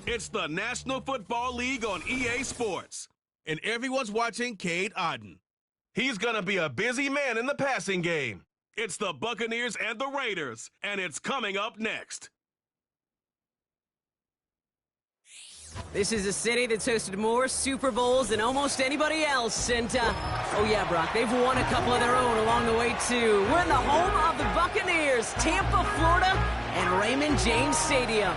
It's the National Football League on EA Sports. And everyone's watching Cade Otton. He's going to be a busy man in the passing game. It's the Buccaneers and the Raiders, and it's coming up next. This is a city that's hosted more Super Bowls than almost anybody else. And, oh yeah, Brock, they've won a couple of their own along the way, too. We're in the home of the Buccaneers, Tampa, Florida, and Raymond James Stadium.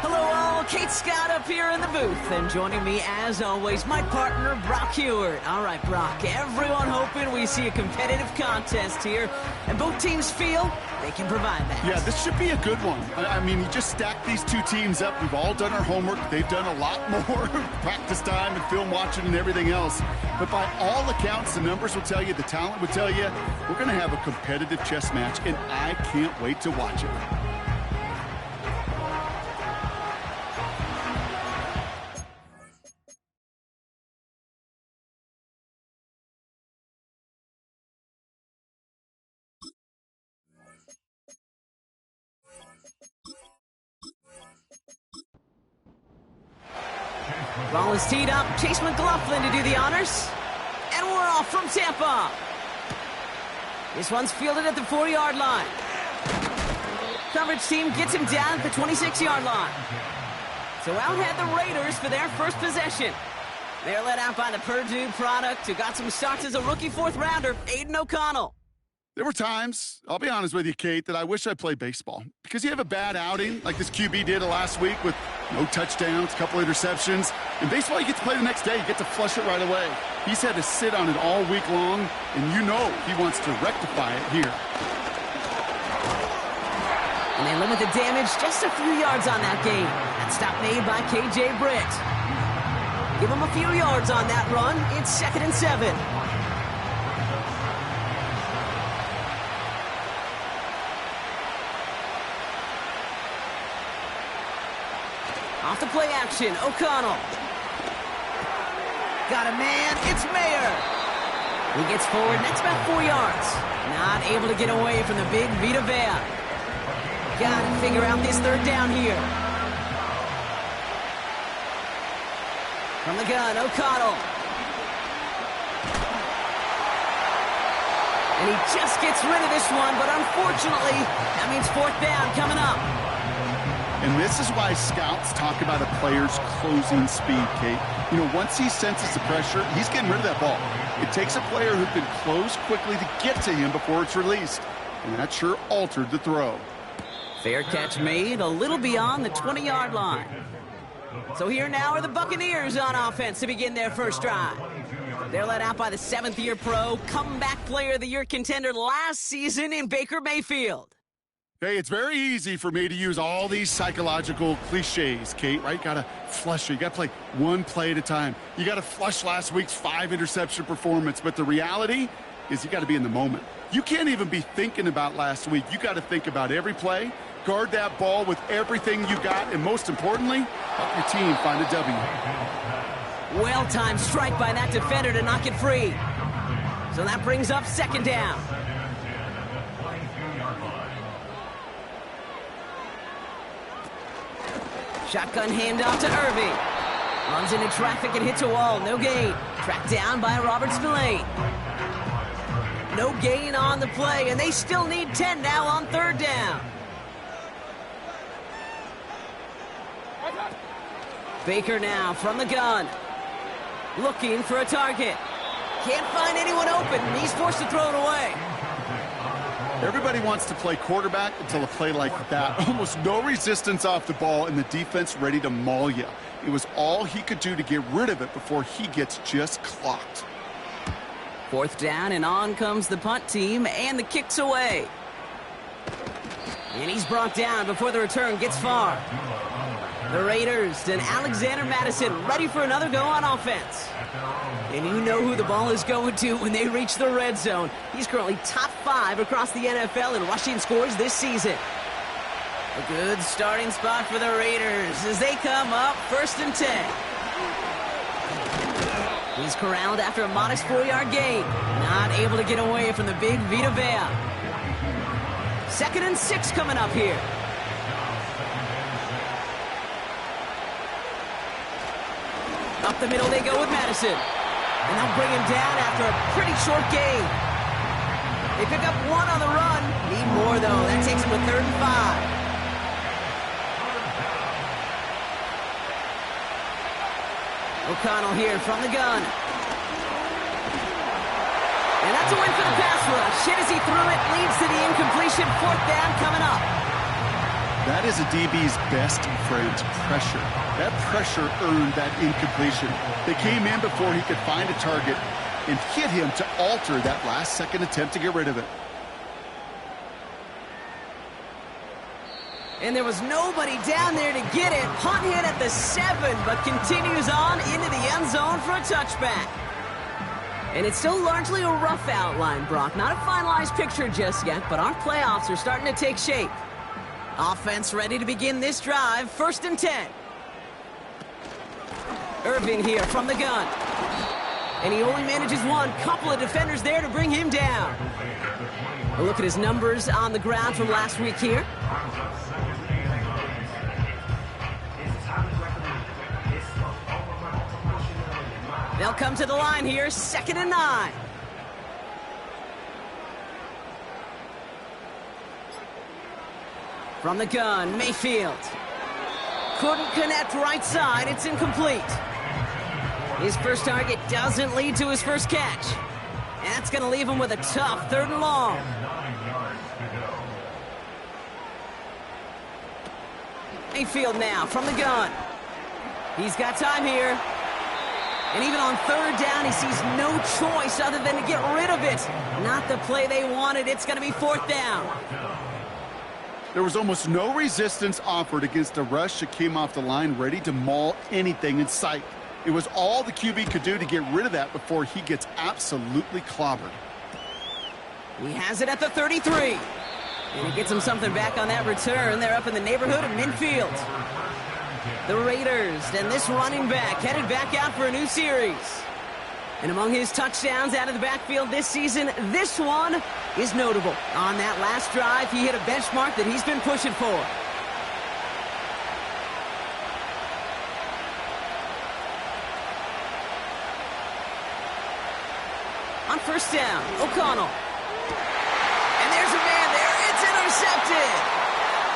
Hello all, Kate Scott up here in the booth, and joining me as always, my partner, Brock Heward. All right, Brock, everyone hoping we see a competitive contest here, and both teams feel they can provide that. Yeah, this should be a good one. I mean, you just stack these two teams up. We've all done our homework. They've done a lot more practice time and film watching and everything else. But by all accounts, the numbers will tell you, the talent will tell you, we're going to have a competitive chess match, and I can't wait to watch it. Ball is teed up. Chase McLaughlin to do the honors. And we're off from Tampa. This one's fielded at the 40-yard line. Coverage team gets him down at the 26-yard line. So out head the Raiders for their first possession. They're led out by the Purdue product who got some starts as a rookie fourth-rounder, Aiden O'Connell. There were times, I'll be honest with you, Kate, that I wish I played baseball. Because you have a bad outing, like this QB did last week with no touchdowns, a couple interceptions. In baseball, you get to play the next day. You get to flush it right away. He's had to sit on it all week long, and you know he wants to rectify it here. And they limit the damage just a few yards on that game. That stop made by KJ Britt. Give him a few yards on that run. It's 2nd and 7. Off the play action, O'Connell. Got a man, it's Mayer. He gets forward, that's about 4 yards. Not able to get away from the big Vita Vea. Got to figure out this third down here. From the gun, O'Connell. And he just gets rid of this one, but unfortunately, that means 4th down coming up. And this is why scouts talk about a player's closing speed, Kate. You know, once he senses the pressure, he's getting rid of that ball. It takes a player who can close quickly to get to him before it's released. And that sure altered the throw. Fair catch made, a little beyond the 20-yard line. So here now are the Buccaneers on offense to begin their first drive. They're led out by the 7th-year pro, comeback player of the year contender last season in Baker Mayfield. Hey, it's very easy for me to use all these psychological cliches, Kate, right? Got to flush it. You got to play one play at a time. You got to flush last week's 5-interception performance. But the reality is you got to be in the moment. You can't even be thinking about last week. You got to think about every play, guard that ball with everything you got, and most importantly, help your team find a W. Well-timed strike by that defender to knock it free. So that brings up 2nd down. Shotgun handoff to Irving. Runs into traffic and hits a wall. No gain. Tracked down by Robert Spillane. No gain on the play, and they still need 10 now on 3rd down. Baker now from the gun. Looking for a target. Can't find anyone open, and he's forced to throw it away. Everybody wants to play quarterback until a play like that. Almost no resistance off the ball and the defense ready to maul you. It was all he could do to get rid of it before he gets just clocked. 4th down, and on comes the punt team, and the kick's away. And he's brought down before the return gets far. The Raiders and Alexander Madison ready for another go on offense. And you know who the ball is going to when they reach the red zone. He's currently top 5 across the NFL in rushing scores this season. A good starting spot for the Raiders as they come up 1st and 10. He's corralled after a modest 4-yard gain. Not able to get away from the big Vita Vea. 2nd and 6 coming up here. Up the middle they go with Madison. And they'll bring him down after a pretty short gain. They pick up one on the run. Need more, though. That takes them to 3rd and 5. O'Connell here from the gun. And that's a win for the pass rush. Hit as he threw it, leads to the incompletion. 4th down coming up. That is a DB's best friend, pressure. That pressure earned that incompletion. They came in before he could find a target and hit him to alter that last-second attempt to get rid of it. And there was nobody down there to get it. Punt hit at the 7, but continues on into the end zone for a touchback. And it's still largely a rough outline, Brock. Not a finalized picture just yet, but our playoffs are starting to take shape. Offense ready to begin this drive. 1st and 10. Irving here from the gun. And he only manages one. Couple of defenders there to bring him down. A look at his numbers on the ground from last week here. They'll come to the line here, 2nd and 9. From the gun, Mayfield. Couldn't connect right side, it's incomplete. His first target doesn't lead to his first catch. And that's going to leave him with a tough 3rd and long. Mayfield now from the gun. He's got time here. And even on 3rd down, he sees no choice other than to get rid of it. Not the play they wanted. It's going to be 4th down. There was almost no resistance offered against a rush that came off the line ready to maul anything in sight. It was all the QB could do to get rid of that before he gets absolutely clobbered. He has it at the 33. And he gets him something back on that return. They're up in the neighborhood of midfield. The Raiders and this running back headed back out for a new series. And among his touchdowns out of the backfield this season, this one is notable. On that last drive, he hit a benchmark that he's been pushing for. On 1st down, O'Connell. And there's a man there. It's intercepted.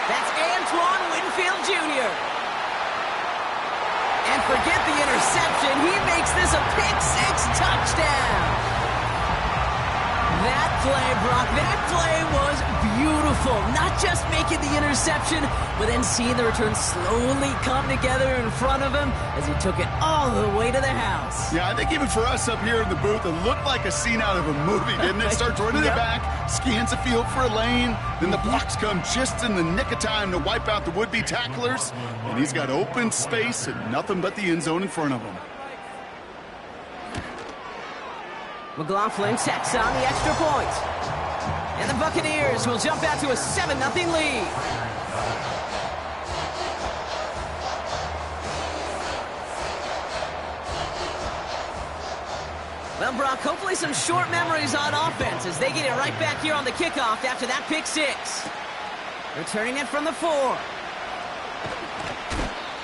That's Antoine Winfield Jr. And forget the interception. He makes this a pick-6 touchdown. That play, Brock, that play was beautiful. Not just making the interception, but then seeing the return slowly come together in front of him as he took it all the way to the house. Yeah, I think even for us up here in the booth, it looked like a scene out of a movie, didn't it? Starts running it back, scans the field for a lane, then the blocks come just in the nick of time to wipe out the would-be tacklers, and he's got open space and nothing but the end zone in front of him. McLaughlin tacks on the extra point. And the Buccaneers will jump out to a 7-0 lead. Well, Brock, hopefully some short memories on offense as they get it right back here on the kickoff after that pick-6. Returning it from the 4.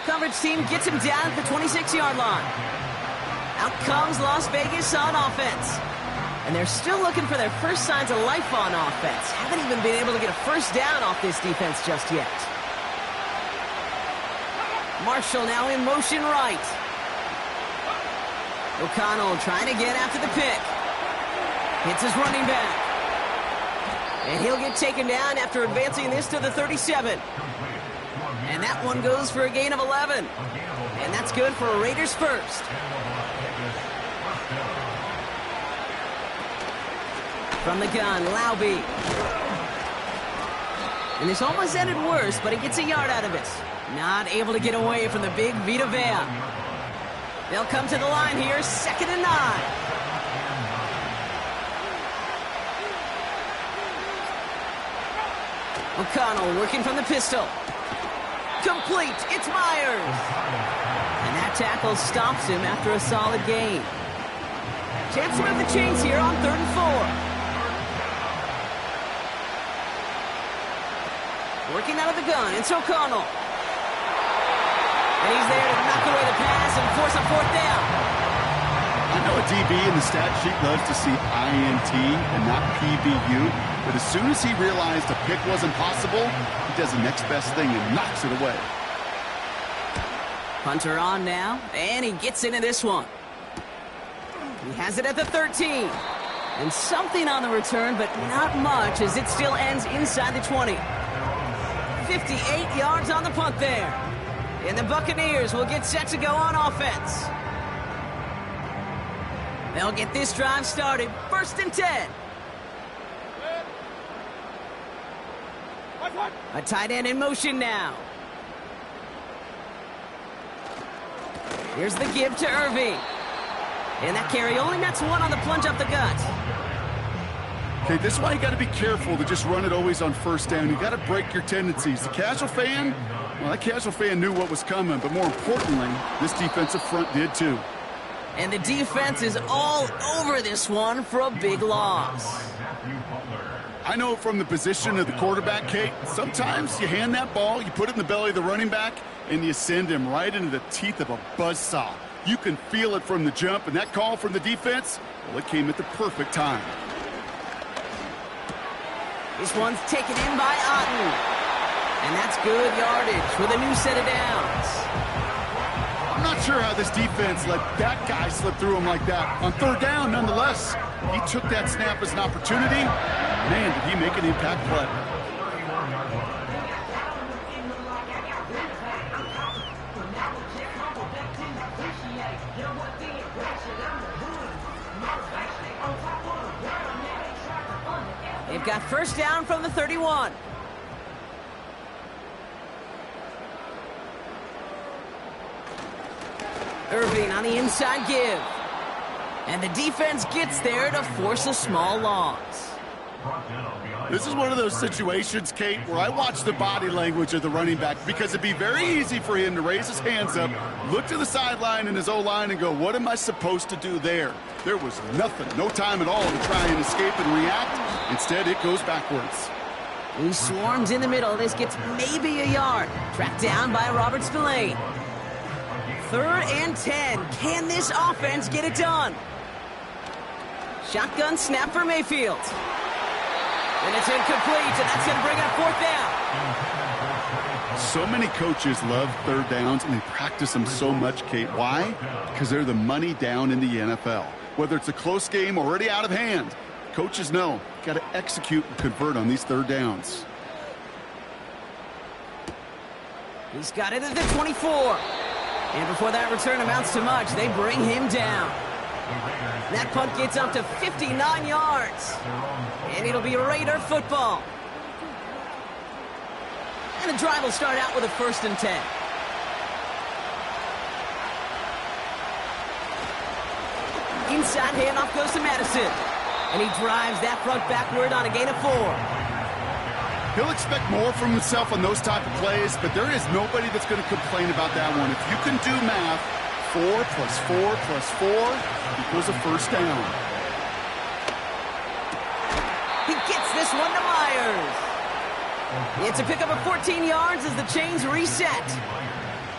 Coverage team gets him down at the 26-yard line. Out comes Las Vegas on offense. And they're still looking for their first signs of life on offense. Haven't even been able to get a first down off this defense just yet. Marshall now in motion right. O'Connell trying to get after the pick. Hits his running back. And he'll get taken down after advancing this to the 37. And that one goes for a gain of 11. And that's good for a Raiders first. From the gun, Laube. And this almost ended worse, but he gets a yard out of it. Not able to get away from the big Vita Vea. They'll come to the line here, 2nd and 9. O'Connell working from the pistol. Complete, it's Myers. And that tackle stops him after a solid gain. Chance to move the chains here on 3rd and 4. Working out of the gun, it's O'Connell. And he's there to knock away the pass and force a fourth down. I know a DB in the stat sheet loves to see INT and not PBU, but as soon as he realized a pick wasn't possible, he does the next best thing and knocks it away. Punter on now, and he gets into this one. He has it at the 13. And something on the return, but not much, as it still ends inside the 20. 58 yards on the punt there. And the Buccaneers will get set to go on offense. They'll get this drive started. 1st and 10. A tight end in motion now. Here's the give to Irving. And that carry only nets one on the plunge up the gut. Okay, this is why you got to be careful to just run it always on 1st down. You got to break your tendencies. The casual fan, well, that casual fan knew what was coming, but more importantly, this defensive front did too. And the defense is all over this one for a big loss. I know from the position of the quarterback, Kate, sometimes you hand that ball, you put it in the belly of the running back, and you send him right into the teeth of a buzzsaw. You can feel it from the jump, and that call from the defense, well, it came at the perfect time. This one's taken in by Otten. And that's good yardage with a new set of downs. I'm not sure how this defense let that guy slip through him like that. On 3rd down, nonetheless, he took that snap as an opportunity. Man, did he make an impact play. They've got 1st down from the 31. Irving on the inside give. And the defense gets there to force a small loss. This is one of those situations, Kate, where I watch the body language of the running back, because it'd be very easy for him to raise his hands up, look to the sideline in his O-line and go, what am I supposed to do there? There was nothing, no time at all to try and escape and react. Instead, it goes backwards. He swarms in the middle. This gets maybe a yard. Tracked down by Robert Spillane. 3rd and 10. Can this offense get it done? Shotgun snap for Mayfield. And it's incomplete, and that's going to bring up 4th down. So many coaches love 3rd downs, and they practice them so much, Kate. Why? Because they're the money down in the NFL. Whether it's a close game already out of hand, coaches know, got to execute and convert on these 3rd downs. He's got it at the 24. And before that return amounts to much, they bring him down. That punt gets up to 59 yards. And it'll be Raider football. And the drive will start out with a 1st and 10. Inside handoff goes to Madison. And he drives that front backward on a gain of 4. He'll expect more from himself on those type of plays, but there is nobody that's going to complain about that one. If you can do math, 4 plus 4 plus 4 equals a 1st down. He gets this one to Myers. It's a pickup of 14 yards as the chains reset.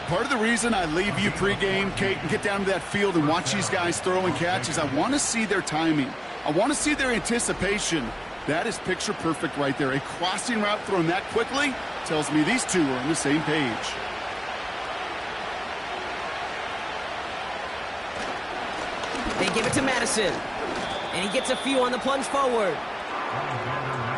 Part of the reason I leave you pregame, Kate, and get down to that field and watch these guys throw and catch is I want to see their timing. I want to see their anticipation. That is picture perfect right there. A crossing route thrown that quickly tells me these two are on the same page. They give it to Madison. And he gets a few on the plunge forward.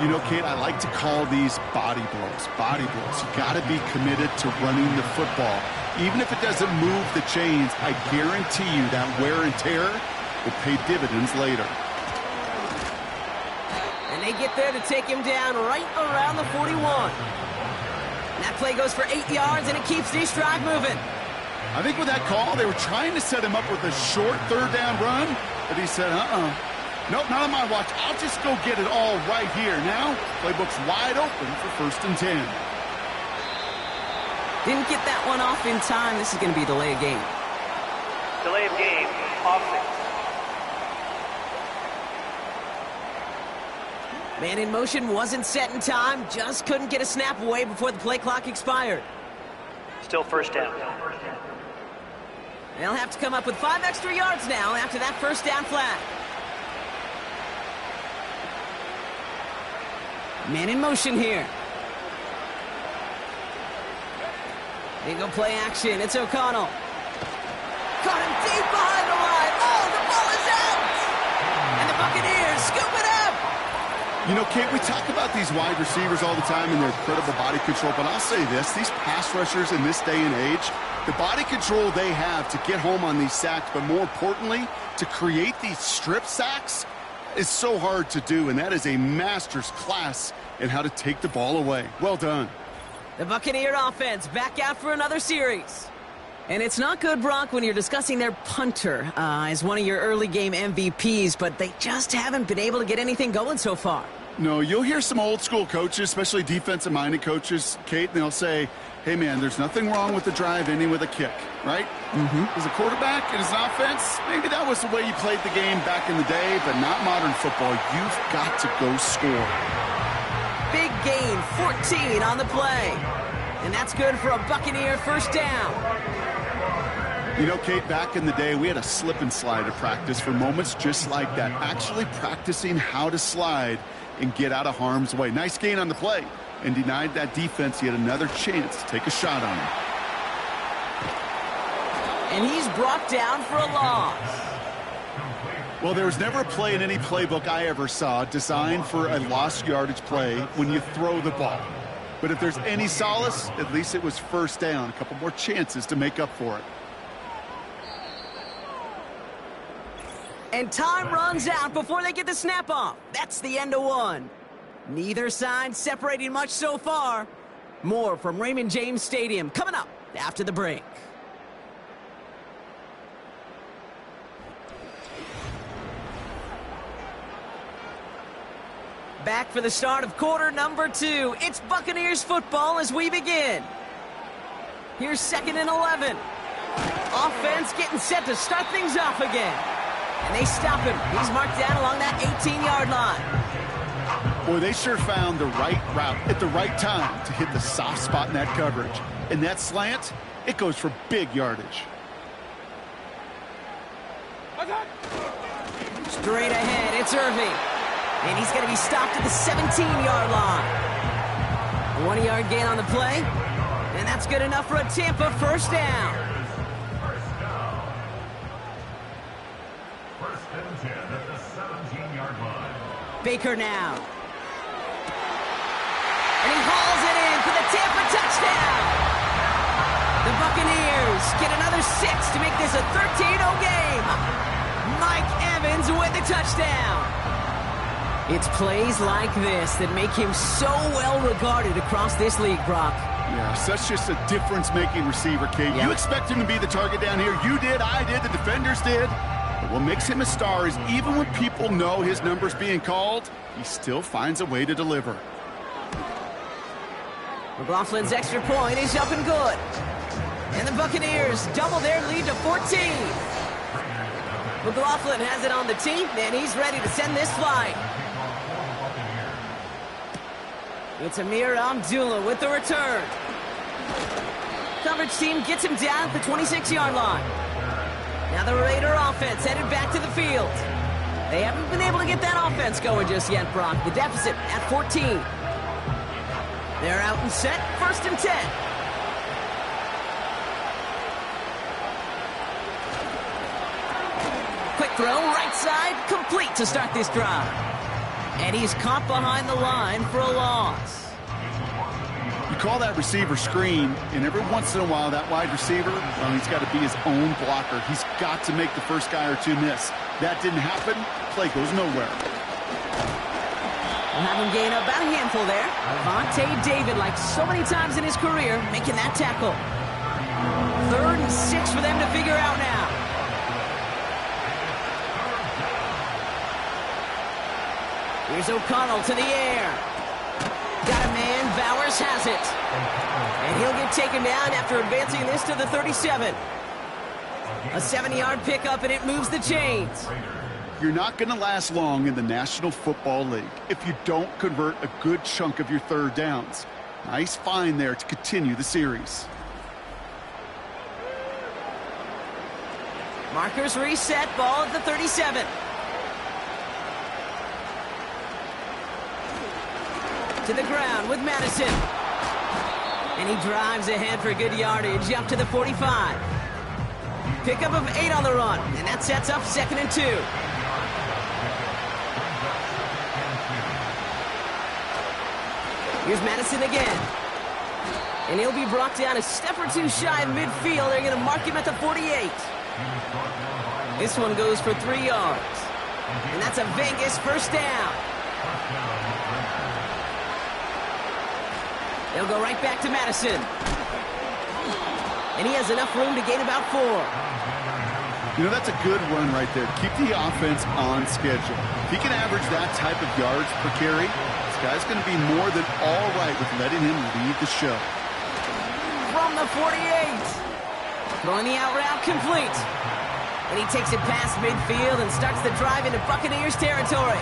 You know, Kate, I like to call these body blows. Body blows. You got to be committed to running the football. Even if it doesn't move the chains, I guarantee you that wear and tear will pay dividends later. And they get there to take him down right around the 41. And that play goes for 8 yards, and it keeps this drive moving. I think with that call, they were trying to set him up with a short 3rd down run, but he said, nope, not on my watch. I'll just go get it all right here. Now, playbook's wide open for 1st and 10. Didn't get that one off in time. This is going to be a delay of game. Delay of game, offense. Man in motion wasn't set in time. Just couldn't get a snap away before the play clock expired. Still 1st down. They'll have to come up with 5 extra yards now after that first down flag. Man in motion here. They go play action. It's O'Connell. Caught him deep behind the line. Oh, the ball is out! And the Buccaneers scoop it up! You know, Kate, we talk about these wide receivers all the time and their incredible body control, but I'll say this, these pass rushers in this day and age, the body control they have to get home on these sacks, but more importantly, to create these strip sacks is so hard to do, and that is a master's class in how to take the ball away. Well done. The Buccaneer offense back out for another series. And it's not good, Brock, when you're discussing their punter as one of your early game MVPs, but they just haven't been able to get anything going so far. No, you'll hear some old school coaches, especially defensive-minded coaches, Kate, and they'll say, hey, man, there's nothing wrong with the drive ending with a kick, right? As a quarterback and as an offense, maybe that was the way you played the game back in the day, but not modern football. You've got to go score. Big gain, 14 on the play. And that's good for a Buccaneer first down. You know, Kate, back in the day, we had a slip and slide to practice for moments just like that. Actually practicing how to slide and get out of harm's way. Nice gain on the play. And denied that defense yet another chance to take a shot on him. And he's brought down for a loss. Well, there was never a play in any playbook I ever saw designed for a lost yardage play when you throw the ball. But if there's any solace, at least it was first down. A couple more chances to make up for it. And time runs out before they get the snap off. That's the end of one. Neither side separating much so far. More from Raymond James Stadium coming up after the break. Back for the start of quarter number 2. It's Buccaneers football as we begin. Here's 2nd and 11. Offense getting set to start things off again. And they stop him. He's marked down along that 18-yard line. Boy, they sure found the right route at the right time to hit the soft spot in that coverage. And that slant, it goes for big yardage. Straight ahead, it's Irving. And he's going to be stopped at the 17-yard line. A 1-yard gain on the play. And that's good enough for a Tampa first down. First and 10 at the 17-yard line. Baker now. And he hauls it in for the Tampa touchdown. The Buccaneers get another 6 to make this a 13-0 game. Mike Evans with the touchdown. It's plays like this that make him so well regarded across this league, Brock. Yeah, such just a difference-making receiver, Kate. Yep. You expect him to be the target down here. You did, I did, the defenders did. But what makes him a star is even when people know his number's being called, he still finds a way to deliver. McLaughlin's extra point is up and good. And the Buccaneers double their lead to 14. McLaughlin has it on the team, and he's ready to send this flight. It's Amir Abdullah with the return. Coverage team gets him down at the 26-yard line. Now the Raider offense headed back to the field. They haven't been able to get that offense going just yet, Brock. The deficit at 14. They're out and set, 1st and 10. Quick throw, right side, complete to start this drive. And he's caught behind the line for a loss. You call that receiver screen, and every once in a while, that wide receiver, well, he's got to be his own blocker. He's got to make the first guy or two miss. That didn't happen. Play goes nowhere. We'll have him gain about a handful there. Vontae David, like so many times in his career, making that tackle. 3rd and 6 for them to figure out now. Here's O'Connell to the air. Got a man, Bowers has it. And he'll get taken down after advancing this to the 37. A 7-yard pickup, and it moves the chains. You're not going to last long in the National Football League if you don't convert a good chunk of your third downs. Nice find there to continue the series. Markers reset, ball at the 37. To the ground with Madison. And he drives ahead for good yardage up to the 45. Pickup of 8 on the run, and that sets up 2nd and 2. Here's Madison again. And he'll be brought down a step or two shy of midfield. They're going to mark him at the 48. This one goes for 3 yards. And that's a Vegas first down. They'll go right back to Madison. And he has enough room to gain about 4. You know, that's a good run right there. Keep the offense on schedule. If he can average that type of yards per carry, this guy's going to be more than all right with letting him lead the show. From the 48. Throwing the out route complete. And he takes it past midfield and starts the drive into Buccaneers territory.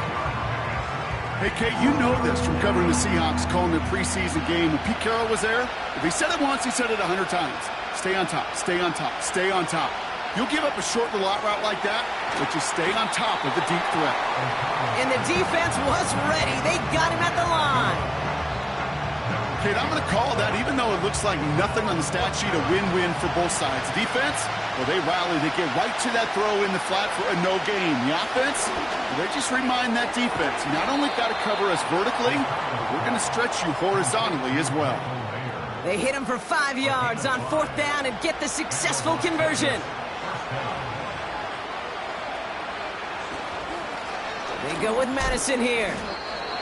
Hey, Kate, you know this from covering the Seahawks, calling their preseason game. When Pete Carroll was there, if he said it once, he said it 100 times. Stay on top, stay on top, stay on top. You'll give up a short little out route like that, but you stay on top of the deep threat. And the defense was ready. They got him at the line. Kate, I'm going to call that, even though it looks like nothing on the stat sheet, a win-win for both sides. Defense, well, they rally. They get right to that throw in the flat for a no gain. The offense, well, they just remind that defense, you not only got to cover us vertically, but we're going to stretch you horizontally as well. They hit him for 5 yards on 4th down and get the successful conversion. They go with Madison here.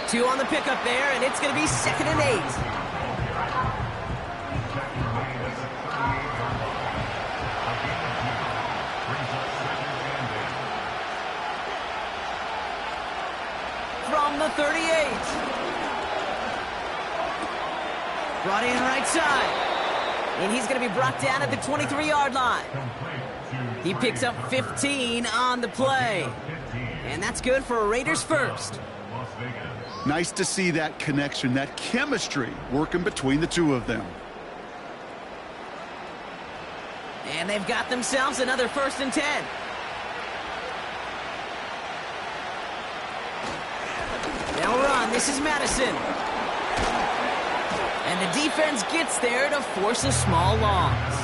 2 on the pickup there, and it's going to be 2nd and 8. From the 38. Brought in right side. And he's going to be brought down at the 23-yard line. He picks up 15 on the play. And that's good for a Raiders first. Nice to see that connection, that chemistry working between the two of them. And they've got themselves another 1st and 10. They'll run. This is Madison. And the defense gets there to force a small loss.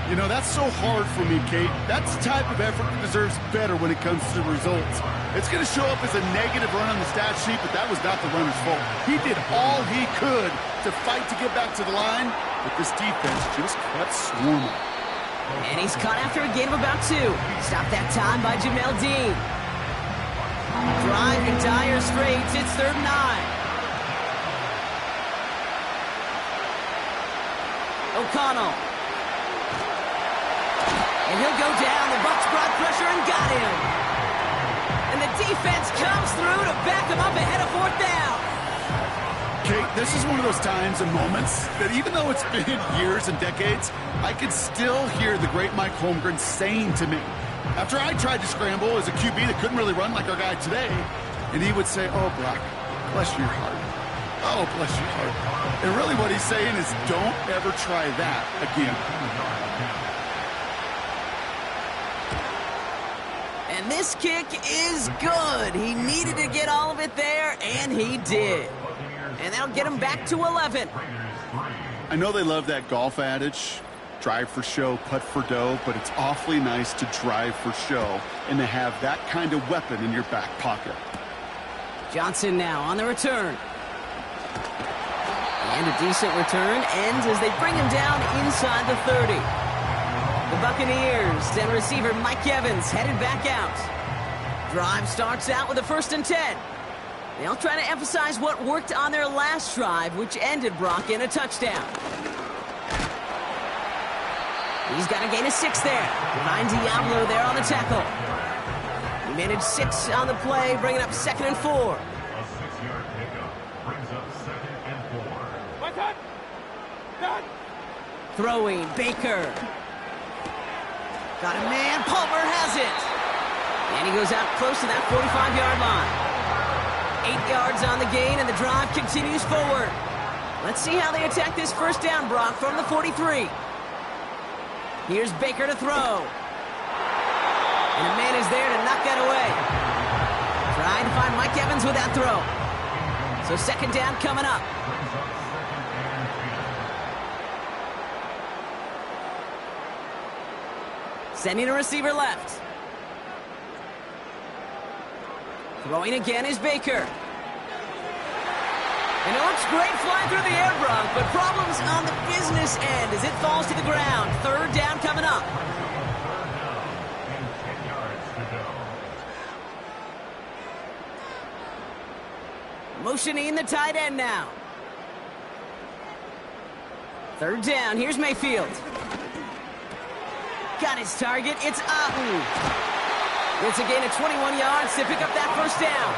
You know, that's so hard for me, Kate. That's the type of effort that deserves better when it comes to the results. It's going to show up as a negative run on the stat sheet, but that was not the runner's fault. He did all he could to fight to get back to the line, but this defense just kept swarming. And he's caught after a gain of about 2. Stopped that time by Jamel Dean. Drive in dire straits. It's 3rd and 9. O'Connell. And he'll go down. The Bucs brought pressure and got him. And the defense comes through to back him up ahead of 4th down. Kate, this is one of those times and moments that even though it's been years and decades, I could still hear the great Mike Holmgren saying to me, after I tried to scramble as a QB that couldn't really run like our guy today, and he would say, "Oh, Brock, bless your heart. Oh, bless your heart." And really what he's saying is, don't ever try that again. And this kick is good. He needed to get all of it there, and he did. And that'll get him back to 11. I know they love that golf adage, drive for show, putt for dough, but it's awfully nice to drive for show and to have that kind of weapon in your back pocket. Johnson now on the return. And a decent return ends as they bring him down inside the 30. The Buccaneers and receiver Mike Evans headed back out. Drive starts out with a 1st and 10. They'll try to emphasize what worked on their last drive, which ended Brock in a touchdown. He's got to gain a 6 there. Ryan Diablo there on the tackle. He managed 6 on the play, bringing up 2nd and 4. A 6-yard pickup brings up 2nd and 4. Throwing, Baker. Got a man, Palmer has it. And he goes out close to that 45-yard line. 8 yards on the gain, and the drive continues forward. Let's see how they attack this 1st down, Brock, from the 43. Here's Baker to throw. And a man is there to knock that away. Trying to find Mike Evans with that throw. So second down coming up. Sending a receiver left. Throwing again is Baker. And it looks great flying through the air, Brock, but problems on the business end as it falls to the ground. Third down coming up. Motioning the tight end now. Third down, here's Mayfield. Got his target, it's Otten. It's a gain of 21 yards to pick up that first down.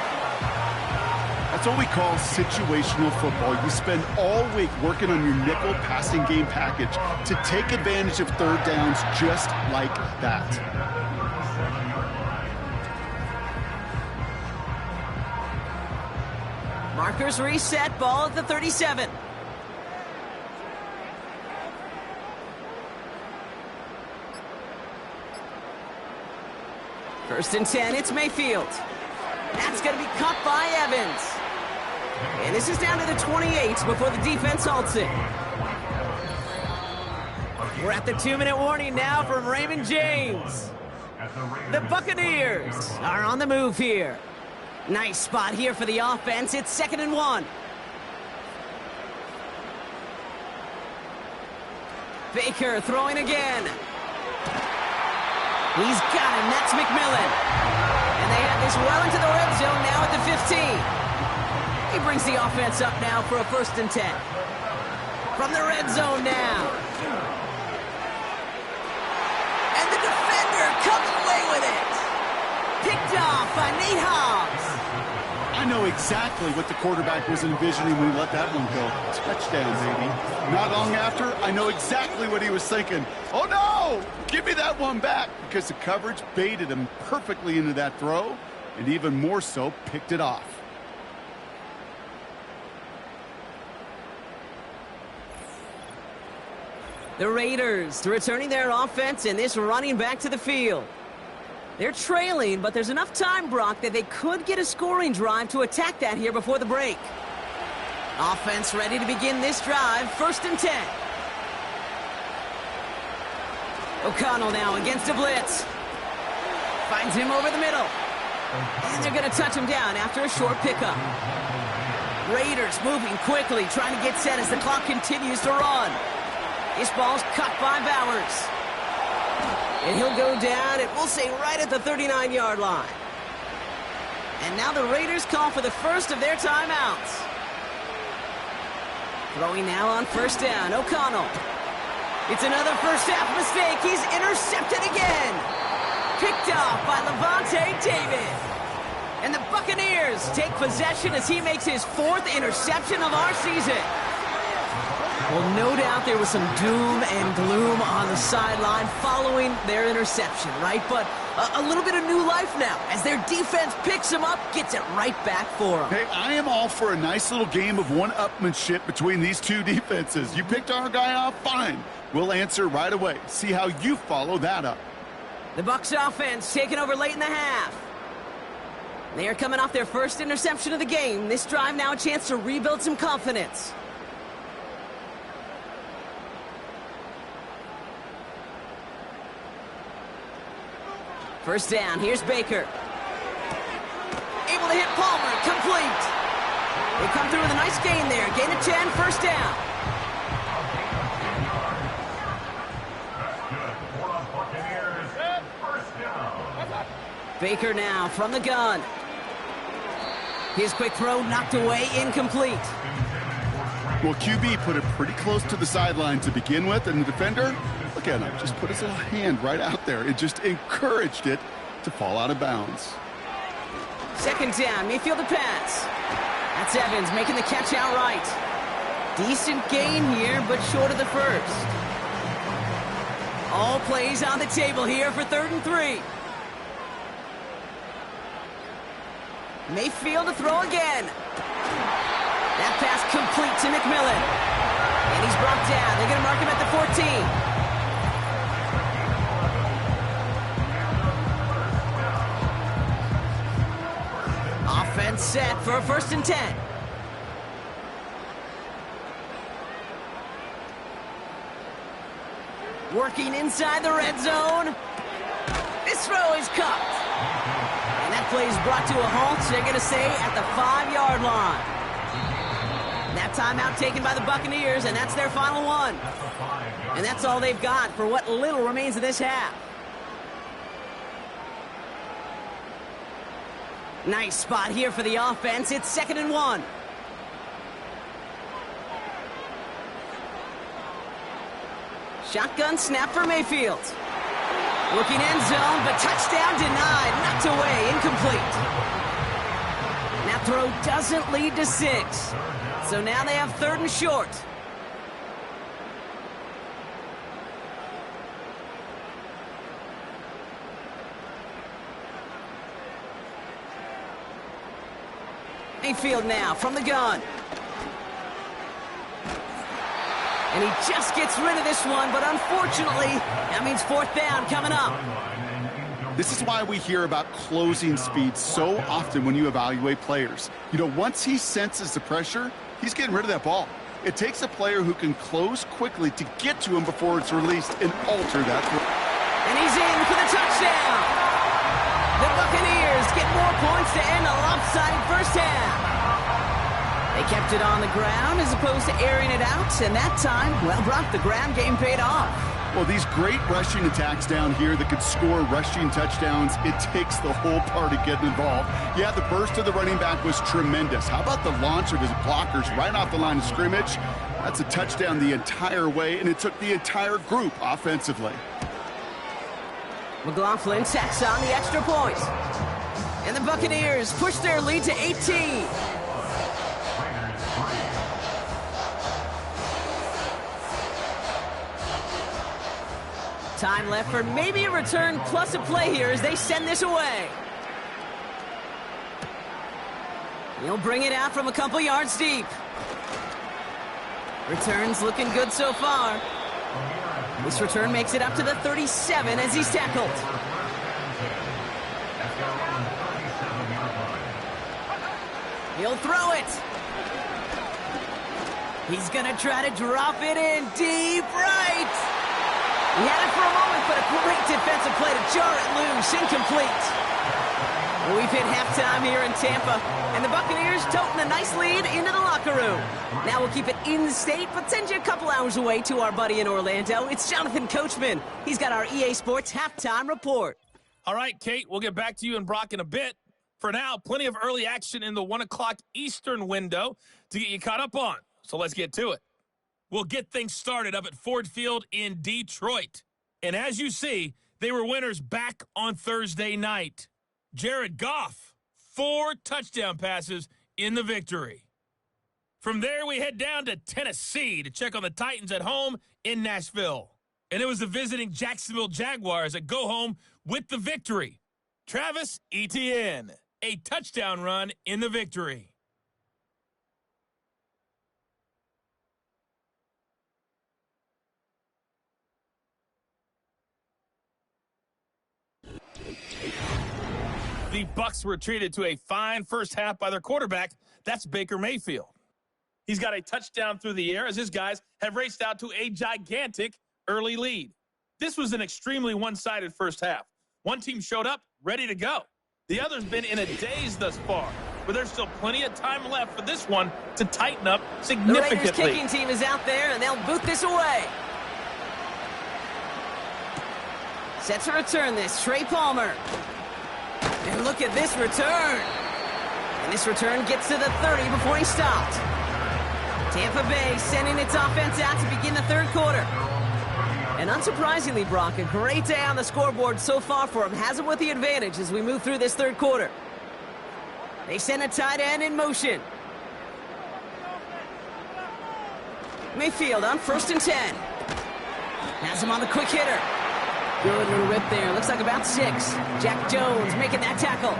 That's what we call situational football. You spend all week working on your nickel passing game package to take advantage of third downs just like that. Markers reset, ball at the 37. First and 10, it's Mayfield. That's going to be caught by Evans. And this is down to the 28 before the defense halts it. We're at the 2-minute warning now from Raymond James. The Buccaneers are on the move here. Nice spot here for the offense. It's 2nd and 1. Baker throwing again. He's got him. That's McMillan. And they have this well into the red zone now at the 15. He brings the offense up now for a 1st and 10. From the red zone now. And the defender comes away with it. Picked off by Nate Hobbs. I know exactly what the quarterback was envisioning when he let that one go. Touchdown, baby. Not long after, I know exactly what he was thinking. Oh, no! Give me that one back, because the coverage baited him perfectly into that throw, and even more so, picked it off. The Raiders returning their offense and this running back to the field. They're trailing, but there's enough time, Brock, that they could get a scoring drive to attack that here before the break. Offense ready to begin this drive, 1st and 10. O'Connell now against a blitz. Finds him over the middle. And they're going to touch him down after a short pickup. Raiders moving quickly, trying to get set as the clock continues to run. This ball's cut by Bowers. And he'll go down, and we'll say right at the 39-yard line. And now the Raiders call for the first of their timeouts. Throwing now on 1st down, O'Connell. It's another first-half mistake. He's intercepted again. Picked off by Levante David. And the Buccaneers take possession as he makes his 4th interception of our season. Well, no doubt there was some doom and gloom on the sideline following their interception, right? But a little bit of new life now as their defense picks him up, gets it right back for them. Hey, I am all for a nice little game of one-upmanship between these two defenses. You picked our guy off, fine. We'll answer right away. See how you follow that up. The Bucs offense taking over late in the half. They are coming off their first interception of the game. This drive now a chance to rebuild some confidence. First down, here's Baker. Able to hit Palmer, complete. They come through with a nice gain there. Gain of 10, 1st down. Baker now from the gun. His quick throw knocked away, incomplete. Well, QB put it pretty close to the sideline to begin with, and the defender, look at him, just put his little hand right out there. It just encouraged it to fall out of bounds. 2nd down, Mayfield to pass. That's Evans making the catch outright. Decent gain here, but short of the first. All plays on the table here for 3rd and 3. Mayfield to throw again. That pass complete to McMillan. And he's brought down. They're going to mark him at the 14. And set for a 1st and 10. Working inside the red zone. This throw is caught. And that play is brought to a halt. They're going to stay at the 5-yard line. That timeout taken by the Buccaneers, and that's their final one. And that's all they've got for what little remains of this half. Nice spot here for the offense. It's 2nd and 1. Shotgun snap for Mayfield. Looking end zone, but touchdown denied. Knocked away, incomplete. That throw doesn't lead to 6. So now they have 3rd and short. Mayfield now from the gun. And he just gets rid of this one, but unfortunately, that means 4th down coming up. This is why we hear about closing speed so often when you evaluate players. You know, once he senses the pressure, he's getting rid of that ball. It takes a player who can close quickly to get to him before it's released and alter that throw. And he's in for the touchdown. The Buccaneers get more points to end a lopsided first half. They kept it on the ground as opposed to airing it out, and that time, well, Brock, the ground game paid off. Well, these great rushing attacks down here that could score rushing touchdowns, it takes the whole party getting involved. Yeah, the burst of the running back was tremendous. How about the launch of his blockers right off the line of scrimmage? That's a touchdown the entire way, and it took the entire group offensively. McLaughlin tacks on the extra point. And the Buccaneers push their lead to 18. Time left for maybe a return plus a play here as they send this away. He'll bring it out from a couple yards deep. Returns looking good so far. This return makes it up to the 37 as he's tackled. He'll throw it. He's going to try to drop it in deep right. He had it for a moment, but a great defensive play to jar it loose. Incomplete. We've hit halftime here in Tampa, and the Buccaneers toting a nice lead into the locker room. Now we'll keep it in state, but send you a couple hours away to our buddy in Orlando. It's Jonathan Coachman. He's got our EA Sports halftime report. All right, Kate, we'll get back to you and Brock in a bit. For now, plenty of early action in the 1 o'clock Eastern window to get you caught up on. So let's get to it. We'll get things started up at Ford Field in Detroit. And as you see, they were winners back on Thursday night. Jared Goff, 4 touchdown passes in the victory. From there, we head down to Tennessee to check on the Titans at home in Nashville. And it was the visiting Jacksonville Jaguars that go home with the victory. Travis Etienne, a touchdown run in the victory. The Bucs were treated to a fine first half by their quarterback. That's Baker Mayfield. He's got a touchdown through the air as his guys have raced out to a gigantic early lead. This was an extremely one-sided first half. One team showed up, ready to go. The other's been in a daze thus far, but there's still plenty of time left for this one to tighten up significantly. The Raiders kicking team is out there, and they'll boot this away. Set to return this, Trey Palmer. And look at this return. And this return gets to the 30 before he stopped. Tampa Bay sending its offense out to begin the third quarter. And unsurprisingly, Brock, a great day on the scoreboard so far for him. Has him with the advantage as we move through this third quarter. They send a tight end in motion. Mayfield on 1st and 10. Has him on the quick hitter. Good little rip there. Looks like about 6. Jack Jones making that tackle.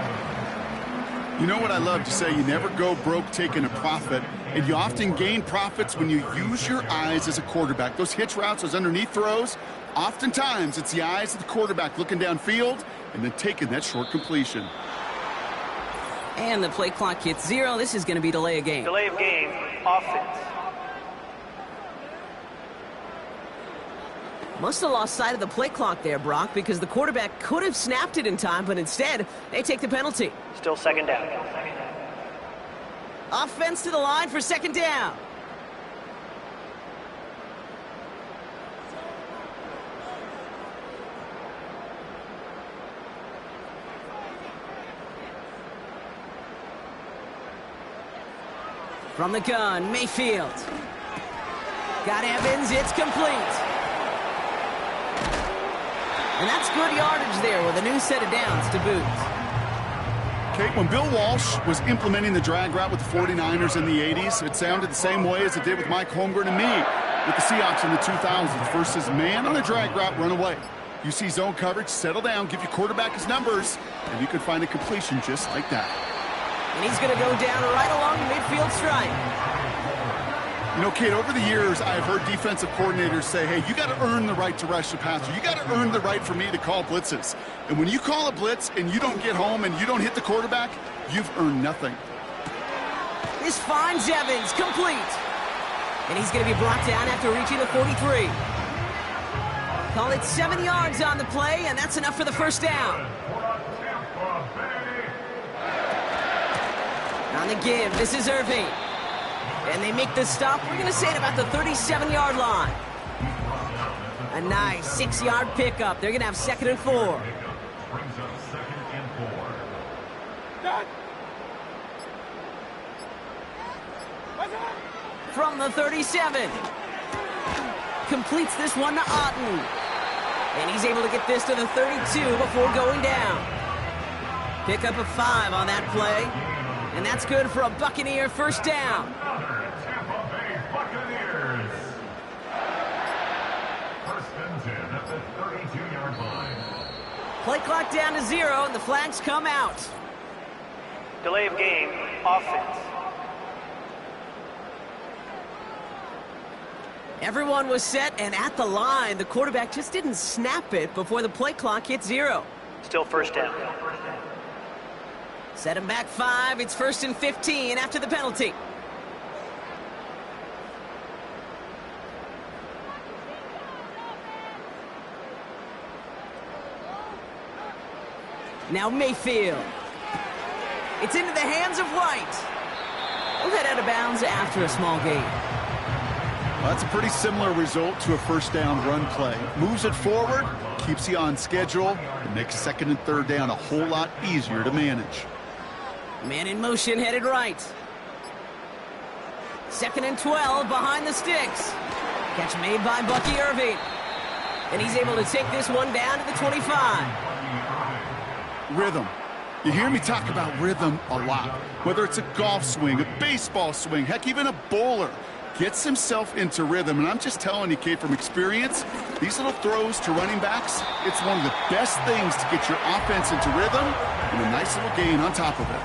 You know what I love to say? You never go broke taking a profit, and you often gain profits when you use your eyes as a quarterback. Those hitch routes, those underneath throws, oftentimes it's the eyes of the quarterback looking downfield and then taking that short completion. And the play clock hits 0. This is going to be delay of game. Delay of game, offense. Must have lost sight of the play clock there, Brock, because the quarterback could have snapped it in time, but instead, they take the penalty. Still second down. Offense to the line for second down. From the gun, Mayfield. Got Evans, it's complete. And that's good yardage there with a new set of downs to boot. Kate, when Bill Walsh was implementing the drag route with the 49ers in the 80s, it sounded the same way as it did with Mike Holmgren and me with the Seahawks in the 2000s. Versus man on a drag route, run away. You see zone coverage, settle down, give your quarterback his numbers, and you could find a completion just like that. And he's going to go down right along the midfield stripe. You know, Kate, over the years, I've heard defensive coordinators say, hey, you got to earn the right to rush the passer. You got to earn the right for me to call blitzes. And when you call a blitz and you don't get home and you don't hit the quarterback, you've earned nothing. This finds Evans, complete. And he's going to be brought down after reaching the 43. Call it 7 yards on the play, and that's enough for the first down. On the give, this is Irving. And they make the stop, we're going to say, at about the 37-yard line. A nice 6-yard pickup. They're going to have 2nd and 4. Brings up 2nd and 4. From the 37. Completes this one to Otten. And he's able to get this to the 32 before going down. Pick up a 5 on that play. And that's good for a Buccaneer first down. Another Tampa Bay Buccaneers. First and 10 at the 32-yard line. Play clock down to 0, and the flags come out. Delay of game, offense. Everyone was set and at the line. The quarterback just didn't snap it before the play clock hit 0. Still first down. Set him back 5. It's 1st and 15 after the penalty. Now Mayfield. It's into the hands of White. We'll head out of bounds after a small gain. Well, that's a pretty similar result to a first down run play. Moves it forward, keeps you on schedule, and makes 2nd and 3rd down a whole lot easier to manage. Man in motion, headed right. 2nd and 12 behind the sticks. Catch made by Bucky Irving. And he's able to take this one down to the 25. Rhythm. You hear me talk about rhythm a lot. Whether it's a golf swing, a baseball swing, heck, even a bowler gets himself into rhythm. And I'm just telling you, Kate, from experience, these little throws to running backs, it's one of the best things to get your offense into rhythm and a nice little gain on top of it.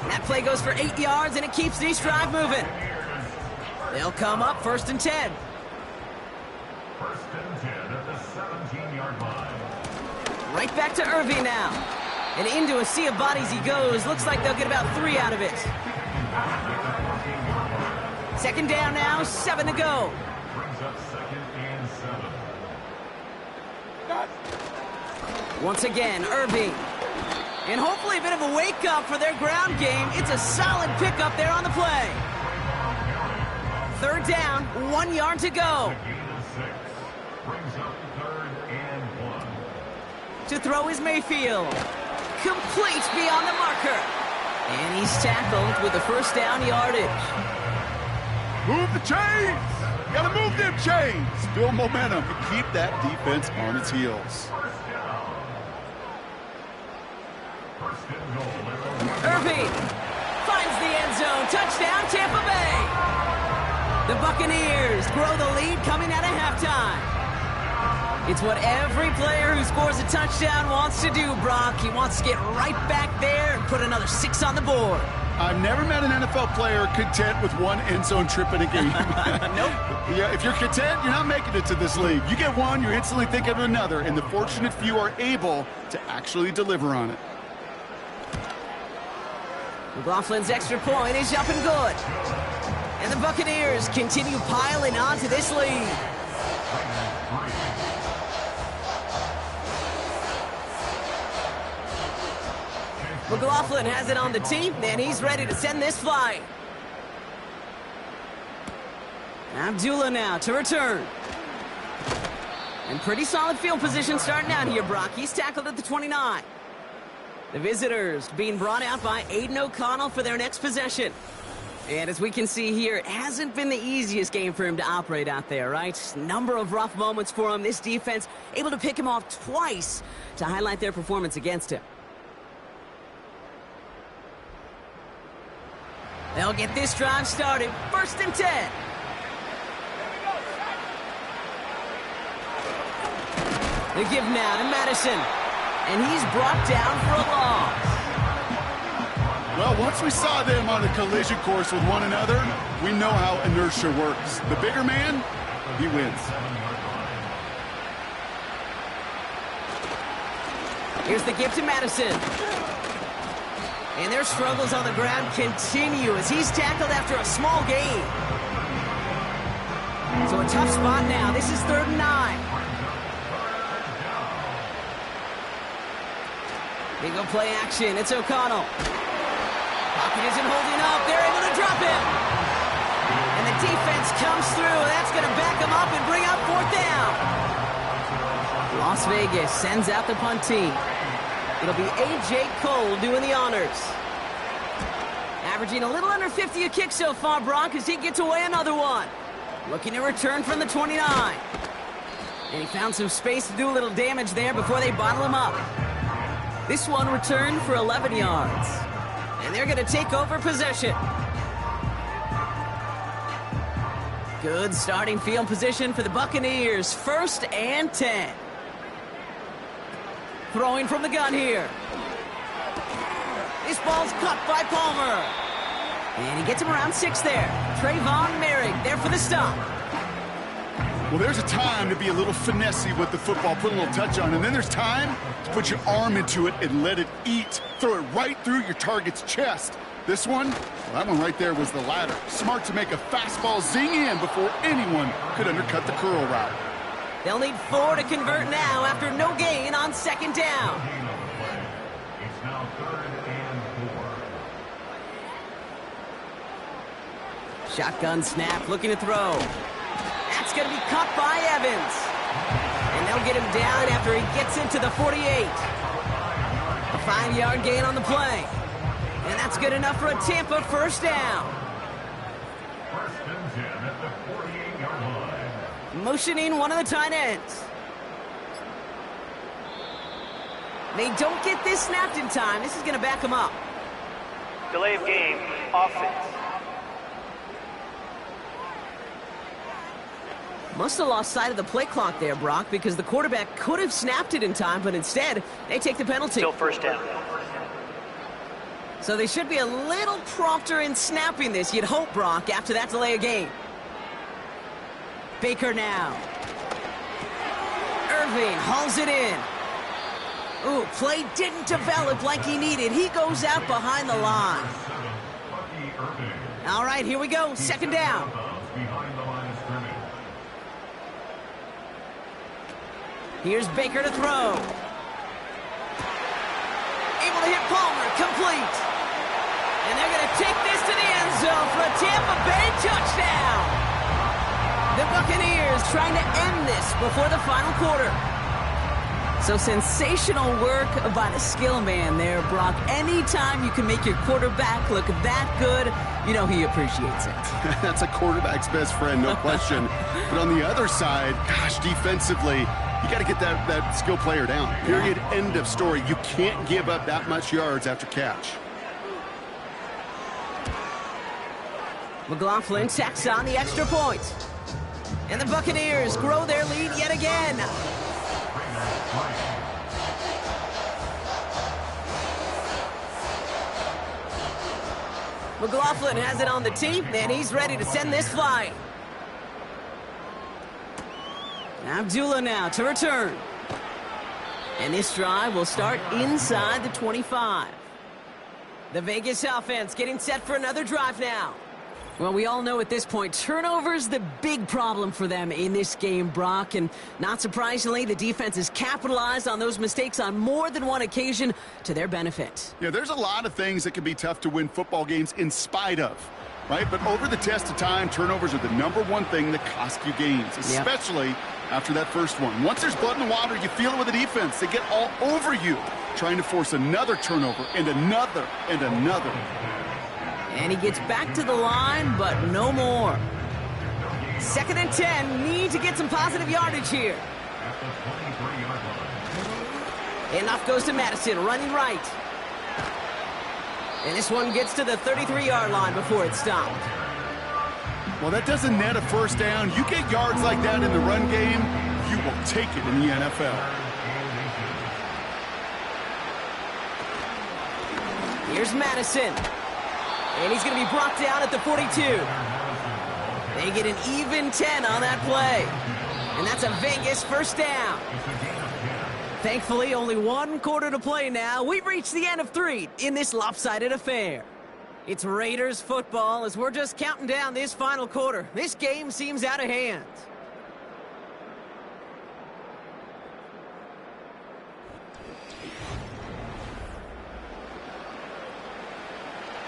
That play goes for 8 yards, and it keeps these drive moving. They'll come up 1st and 10. First and 10 at the 17-yard line. Right back to Irving now. And into a sea of bodies he goes. Looks like they'll get about 3 out of it. 2nd down now, 7 to go. Brings up 2nd and 7. Once again, Irving. And hopefully a bit of a wake-up for their ground game. It's a solid pickup there on the play. 3rd down, 1 yard to go. Brings up 3rd and 1. To throw is Mayfield. Complete beyond the marker. And he's tackled with the first down yardage. Move the chains! Gotta move them chains! Build momentum and keep that defense on its heels. Irving finds the end zone. Touchdown, Tampa Bay. The Buccaneers grow the lead coming out of halftime. It's what every player who scores a touchdown wants to do, Brock. He wants to get right back there and put another 6 on the board. I've never met an NFL player content with one end zone trip in a game. Nope. Yeah, if you're content, you're not making it to this league. You get one, you're instantly thinking of another, and the fortunate few are able to actually deliver on it. McLaughlin's extra point is up and good. And the Buccaneers continue piling onto this lead. McLaughlin has it on the tee, and he's ready to send this flying. Abdullah now to return. And pretty solid field position starting out here, Brock. He's tackled at the 29. The visitors being brought out by Aiden O'Connell for their next possession. And as we can see here, it hasn't been the easiest game for him to operate out there, right? Number of rough moments for him. This defense able to pick him off twice to highlight their performance against him. They'll get this drive started. 1st and 10. They give now to Madison. And he's brought down for a loss. Well, once we saw them on a collision course with one another, we know how inertia works. The bigger man, he wins. Here's the give to Madison. And their struggles on the ground continue as he's tackled after a small gain. So a tough spot now. This is 3rd and 9. Big go play action. It's O'Connell. Pocket isn't holding up. They're able to drop him. And the defense comes through. That's going to back him up and bring up 4th down. Las Vegas sends out the punt team. It'll be A.J. Cole doing the honors. Averaging a little under 50 a kick so far, Brock, as he gets away another one. Looking to return from the 29. And he found some space to do a little damage there before they bottle him up. This one returned for 11 yards. And they're going to take over possession. Good starting field position for the Buccaneers. 1st and 10. Throwing from the gun here. This ball's caught by Palmer. And he gets him around 6 there. Trayvon Merrick there for the stop. Well, there's a time to be a little finessey with the football, put a little touch on, and then there's time to put your arm into it and let it eat. Throw it right through your target's chest. This one, well, that one right there was the latter. Smart to make a fastball zing in before anyone could undercut the curl route. They'll need 4 to convert now after no gain on 2nd down. It's now 3rd and 4. Shotgun snap, looking to throw. That's going to be caught by Evans. And they'll get him down after he gets into the 48. A 5-yard gain on the play. And that's good enough for a Tampa 1st down. 1st and 10 at the 48-yard line. Motioning one of the tight ends. They don't get this snapped in time. This is going to back them up. Delay of game, offense. Must have lost sight of the play clock there, Brock, because the quarterback could have snapped it in time, but instead, they take the penalty. Still 1st down. So they should be a little prompter in snapping this, you'd hope, Brock, after that delay of game. Baker now. Irving hauls it in. Ooh, play didn't develop like he needed. He goes out behind the line. All right, here we go. 2nd down. Behind the line of scrimmage. Here's Baker to throw. Able to hit Palmer, complete. And they're going to take this to the end zone for a Tampa Bay touchdown. The Buccaneers trying to end this before the final quarter. So sensational work by the skill man there, Brock. Anytime you can make your quarterback look that good, you know he appreciates it. That's a quarterback's best friend, no question. But on the other side, gosh, defensively, you got to get that skill player down. Period. End of story. You can't give up that much yards after catch. McLaughlin tacks on the extra point. And the Buccaneers grow their lead yet again. McLaughlin has it on the tee, and he's ready to send this flying. Abdullah now to return. And this drive will start inside the 25. The Vegas offense getting set for another drive now. Well, we all know at this point, turnovers the big problem for them in this game, Brock. And not surprisingly, the defense has capitalized on those mistakes on more than one occasion to their benefit. Yeah, there's a lot of things that can be tough to win football games in spite of, right? But over the test of time, turnovers are the #1 thing that cost you games, especially after that first one. Once there's blood in the water, you feel it with the defense. They get all over you, trying to force another turnover and another and another. And he gets back to the line, but no more. 2nd and 10, need to get some positive yardage here. Enough goes to Madison, running right. And this one gets to the 33-yard line before it's stopped. Well, that doesn't net a first down. You get yards like that in the run game, you will take it in the NFL. Here's Madison. And he's going to be brought down at the 42. They get an even 10 on that play. And that's a Vegas first down. Thankfully, only 1 quarter to play now. We've reached the end of 3 in this lopsided affair. It's Raiders football as we're just counting down this final quarter. This game seems out of hand.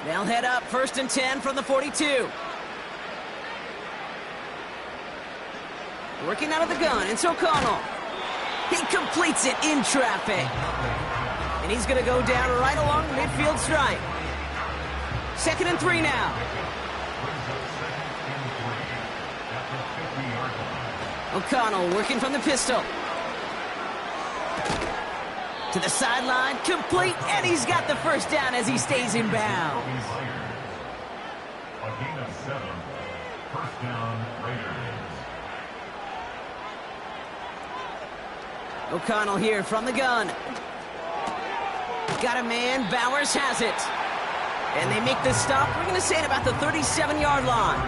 They'll head up 1st and 10 from the 42. Working out of the gun, it's O'Connell. He completes it in traffic. And he's going to go down right along the midfield stripe. 2nd and 3 now. O'Connell working from the pistol. To the sideline, complete, and he's got the first down as he stays in bounds. A gain of 7. First down, Raiders. O'Connell here from the gun. Got a man, Bowers has it. And they make the stop, we're going to say at about the 37-yard line.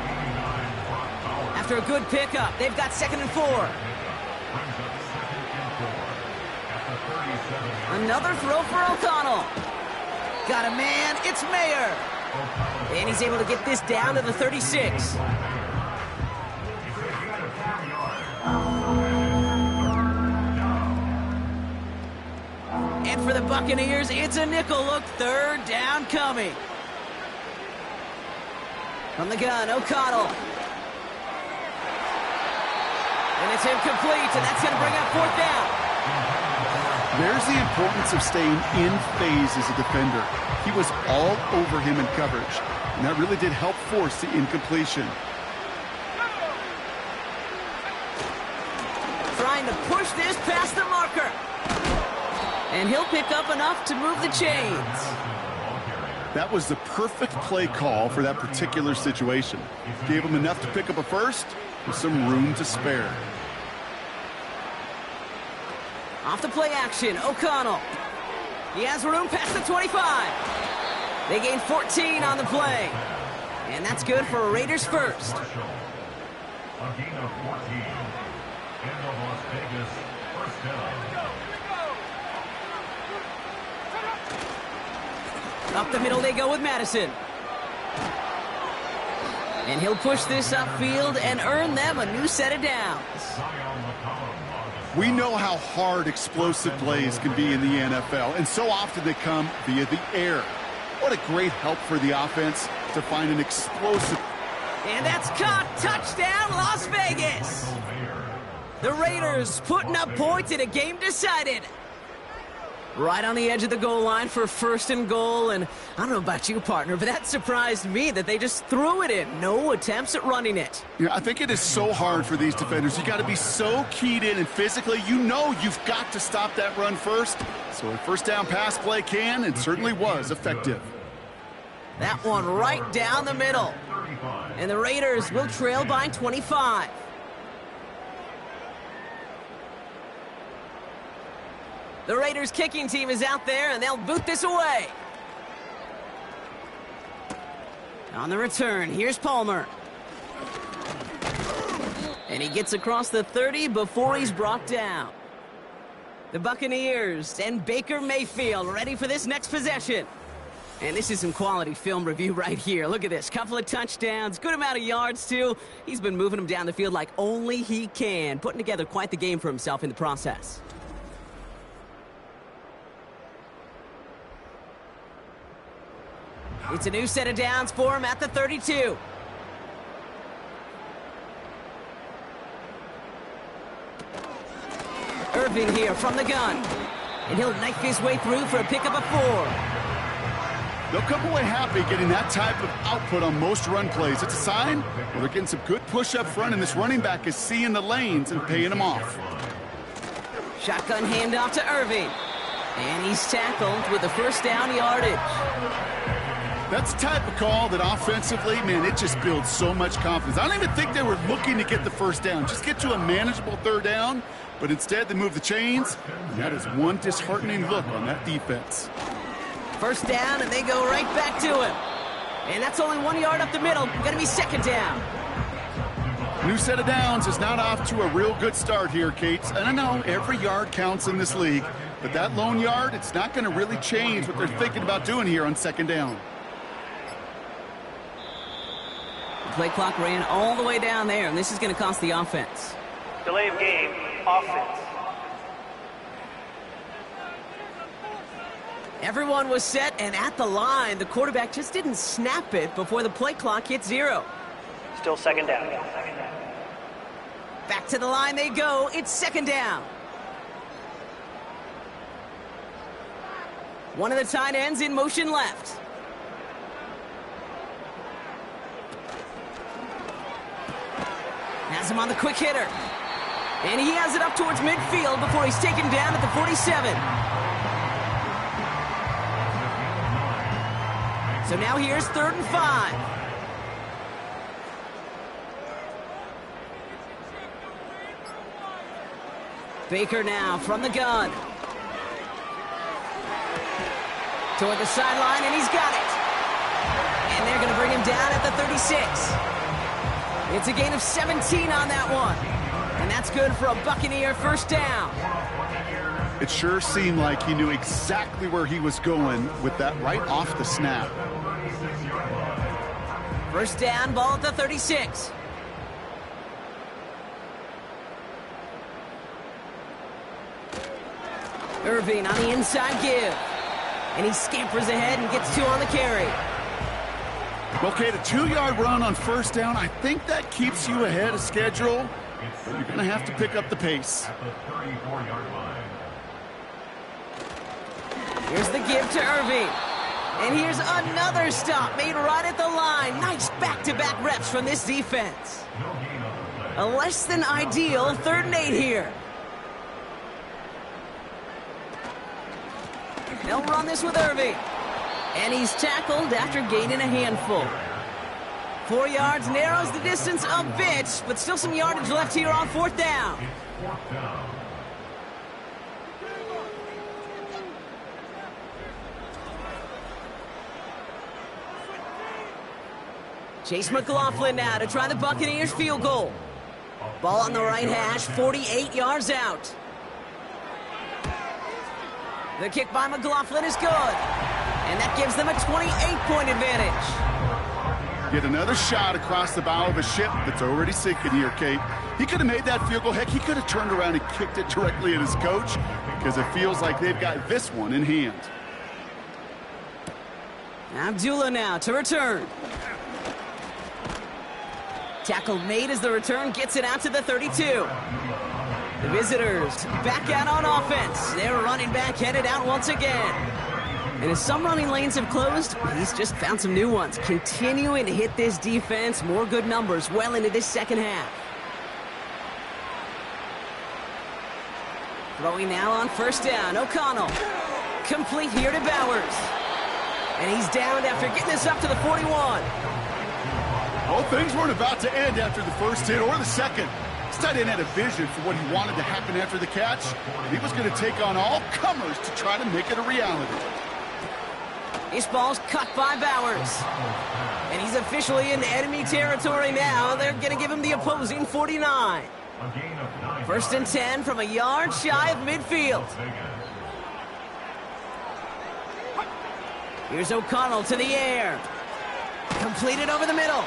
After a good pickup, they've got 2nd and 4. Another throw for O'Connell. Got a man, it's Mayer. And he's able to get this down to the 36. And for the Buccaneers, it's a nickel look, 3rd down coming. From the gun, O'Connell. And it's incomplete, and that's going to bring up 4th down. There's the importance of staying in phase as a defender. He was all over him in coverage, and that really did help force the incompletion. Trying to push this past the marker. And he'll pick up enough to move the chains. That was the perfect play call for that particular situation. Gave him enough to pick up a first with some room to spare. Off the play action, O'Connell. He has room past the 25. They gain 14 on the play. And that's good for a Raiders first. A gain of 14. And the Las Vegas first down. Up the middle they go with Madison. And he'll push this upfield and earn them a new set of downs. We know how hard explosive plays can be in the NFL, and so often they come via the air. What a great help for the offense to find an explosive. And that's caught. Touchdown, Las Vegas. The Raiders putting up points in a game decided. Right on the edge of the goal line for 1st and goal, and I don't know about you, partner, but that surprised me that they just threw it in. No attempts at running it. Yeah, I think it is so hard for these defenders. You got to be so keyed in, and physically, you know you've got to stop that run first. So a first down pass play can and certainly was effective. That one right down the middle. And the Raiders will trail by 25. The Raiders kicking team is out there, and they'll boot this away. On the return, here's Palmer. And he gets across the 30 before he's brought down. The Buccaneers and Baker Mayfield ready for this next possession. And this is some quality film review right here. Look at this. Couple of touchdowns, good amount of yards, too. He's been moving them down the field like only he can, putting together quite the game for himself in the process. It's a new set of downs for him at the 32. Irving here from the gun. And he'll knife his way through for a pickup of 4. They'll come away happy getting that type of output on most run plays. It's a sign well, they're getting some good push up front, and this running back is seeing the lanes and paying them off. Shotgun handoff to Irving. And he's tackled with the first down yardage. That's the type of call that offensively, man, it just builds so much confidence. I don't even think they were looking to get the first down. Just get to a manageable third down, but instead they move the chains, and that is one disheartening look on that defense. First down, and they go right back to him. And that's only 1 yard up the middle. Going to be second down. New set of downs is not off to a real good start here, Kate. And I know every yard counts in this league, but that lone yard, it's not going to really change what they're thinking about doing here on second down. The play clock ran all the way down there, and this is going to cost the offense. Delay of game, offense. Everyone was set and at the line. The quarterback just didn't snap it before the play clock hit 0. Still second down. Back to the line they go. It's second down. One of the tight ends in motion left. Has him on the quick hitter. And he has it up towards midfield before he's taken down at the 47. So now here's 3rd and 5. Baker now from the gun. Toward the sideline, and he's got it. And they're going to bring him down at the 36. It's a gain of 17 on that one. And that's good for a Buccaneer first down. It sure seemed like he knew exactly where he was going with that right off the snap. First down, ball at the 36. Irving on the inside give. And he scampers ahead and gets 2 on the carry. Okay, the 2-yard run on first down, I think that keeps you ahead of schedule, but you're going to have to pick up the pace. Here's the give to Irving. And here's another stop made right at the line. Nice back-to-back reps from this defense. A less than ideal 3rd and 8 here. They'll run this with Irving. And he's tackled after gaining a handful. 4 yards narrows the distance a bit, but still some yardage left here on 4th down. Chase McLaughlin now to try the Buccaneers field goal. Ball on the right hash, 48 yards out. The kick by McLaughlin is good. And that gives them a 28-point advantage. Yet another shot across the bow of a ship that's already sinking here, Kate. He could have made that field goal. Heck, he could have turned around and kicked it directly at his coach because it feels like they've got this one in hand. Abdullah now to return. Tackle made as the return gets it out to the 32. The visitors back out on offense. Their running back headed out once again. And as some running lanes have closed, he's just found some new ones. Continuing to hit this defense. More good numbers well into this second half. Throwing now on first down. O'Connell. Complete here to Bowers. And he's downed after getting this up to the 41. Well, things weren't about to end after the first hit or the second. This tight end had a vision for what he wanted to happen after the catch. He was going to take on all comers to try to make it a reality. This ball's cut by Bowers. And he's officially in enemy territory now. They're going to give him the opposing 49. First and 10 from a yard shy of midfield. Here's O'Connell to the air. Completed over the middle.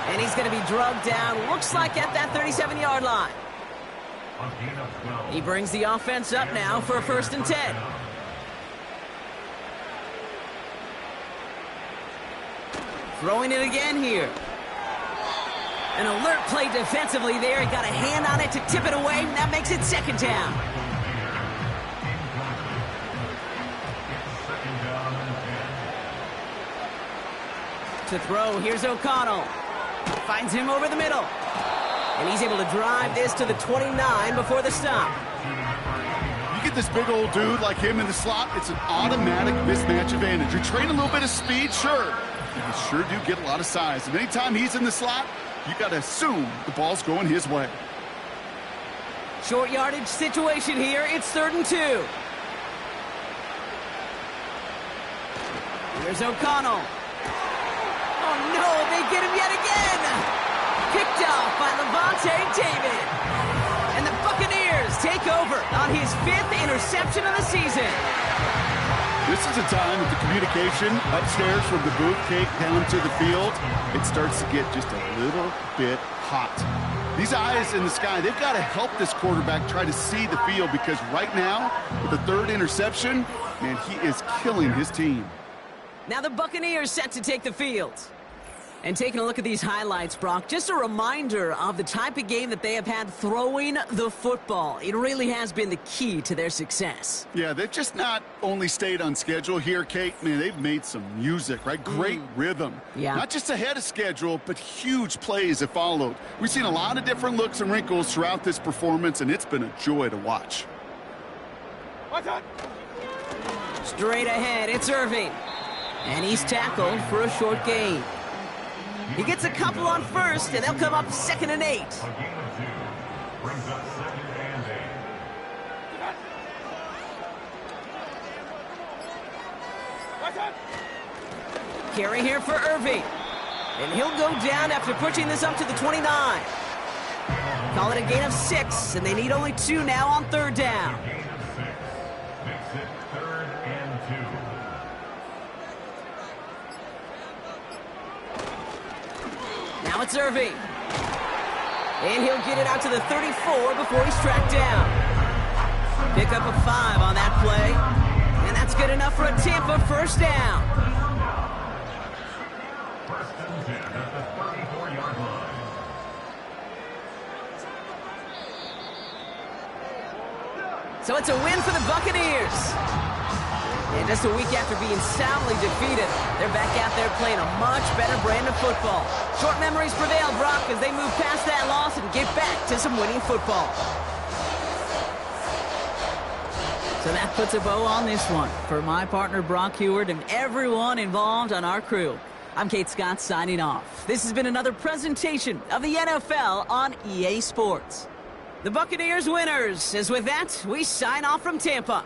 And he's going to be drugged down, looks like at that 37-yard line. He brings the offense up now for a 1st and 10. Throwing it again here. An alert play defensively there. He got a hand on it to tip it away, and that makes it 2nd down. To throw, here's O'Connell. Finds him over the middle. And he's able to drive this to the 29 before the stop. You get this big old dude like him in the slot, it's an automatic mismatch advantage. You're trading a little bit of speed, sure. You sure do get a lot of size. And anytime he's in the slot, you got to assume the ball's going his way. Short yardage situation here. It's 3rd and 2. Here's O'Connell. Oh, no, they get him yet again. Picked off by Levante David. And the Buccaneers take over on his 5th interception of the season. This is a time that the communication upstairs from the booth cake down to the field, it starts to get just a little bit hot. These eyes in the sky, they've got to help this quarterback try to see the field because right now, with the 3rd interception, man, he is killing his team. Now the Buccaneers set to take the field. And taking a look at these highlights, Brock, just a reminder of the type of game that they have had throwing the football. It really has been the key to their success. Yeah, they've just not only stayed on schedule here, Kate. Man, they've made some music, right? Great rhythm. Yeah. Not just ahead of schedule, but huge plays have followed. We've seen a lot of different looks and wrinkles throughout this performance, and it's been a joy to watch. Straight ahead, it's Irving. And he's tackled for a short gain. He gets a couple on 1st, and they'll come up 2nd and 8. A gain of 2 brings up 2nd and 8. Carry here for Irving. And he'll go down after pushing this up to the 29. Call it a gain of 6, and they need only 2 now on 3rd down. A gain of 6 makes it 3rd and 2. Now it's Irving. And he'll get it out to the 34 before he's tracked down. Pick up a 5 on that play. And that's good enough for a Tampa 1st down. 1st and 10 at the 34-yard line. So it's a win for the Buccaneers. And just a week after being soundly defeated, they're back out there playing a much better brand of football. Short memories prevail, Brock, as they move past that loss and get back to some winning football. So that puts a bow on this one. For my partner, Brock Heward, and everyone involved on our crew, I'm Kate Scott signing off. This has been another presentation of the NFL on EA Sports. The Buccaneers winners, as with that, we sign off from Tampa.